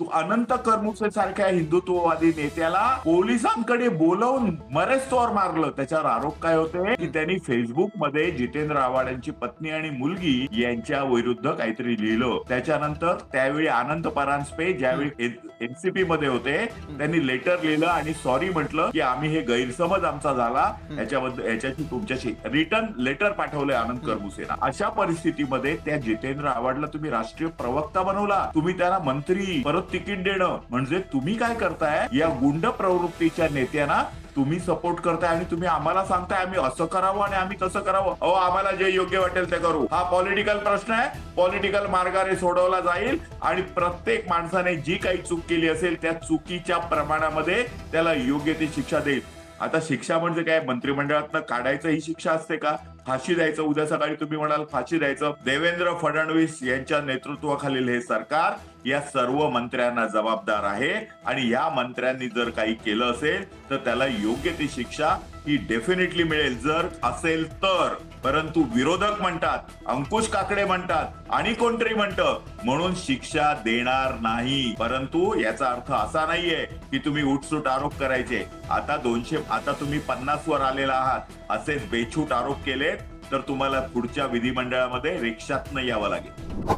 तू अनंत करमुसे सारख्या हिंदुत्ववादी नेत्याला पोलिसांकडे बोलवून मरेस्तोवर मारलं. त्याच्यावर आरोप काय होते की त्यांनी फेसबुकमध्ये जितेंद्र आव्हाड यांची पत्नी आणि मुलगी यांच्या विरुद्ध काहीतरी लिहिलं. त्याच्यानंतर त्यावेळी आनंद परांजपे ज्यावेळी एनसीपी मध्ये होते त्यांनी लेटर लिहिलं आणि सॉरी म्हटलं की आम्ही हे गैरसमज आमचा झाला याच्याची तुमच्याशी रिटर्न लेटर पाठवलंय आनंद करमुसेना. अशा परिस्थितीमध्ये त्या जितेंद्र आव्हाडला तुम्ही राष्ट्रीय प्रवक्ता बनवला, तुम्ही त्याला मंत्री परत तिकीट देणं म्हणजे तुम्ही काय करताय, या गुंड प्रवृत्तीच्या नेत्यांना तुम्ही सपोर्ट करताय आणि तुम्ही आम्हाला सांगताय आम्ही असं करावं आणि आम्ही तसं करावं. अहो आम्हाला जे योग्य वाटेल ते करू. हा पॉलिटिकल प्रश्न आहे, पॉलिटिकल मार्गाने सोडवला जाईल आणि प्रत्येक माणसाने जी काही चूक केली असेल त्या चुकीच्या प्रमाणामध्ये त्याला योग्य ती शिक्षा देईल. आता शिक्षा म्हणजे काय, मंत्रिमंडळातनं काढायचं ही शिक्षा असते का? फाशी द्यायचं. उद्या सकाळी तुम्ही म्हणाल फाशी द्यायचं. देवेंद्र फडणवीस यांच्या नेतृत्वाखालील हे सरकार या सर्व मंत्र्यांना जबाबदार आहे आणि या मंत्र्यांनी जर काही केलं असेल तर त्याला योग्य ती शिक्षा ही डेफिनेटली मिळेल जर असेल तर. परंतु विरोधक म्हणतात, अंकुश काकडे म्हणतात आणि कोणतरी म्हणतं म्हणून शिक्षा देणार नाही. परंतु याचा अर्थ असा नाहीये की तुम्ही उठसूट आरोप करायचे. आता तुम्ही 50 वर आलेला आहात. असेच बेछूट आरोप केले तर तुम्हाला पुढच्या विधिमंडळामध्ये रिक्षातनं यावं लागेल.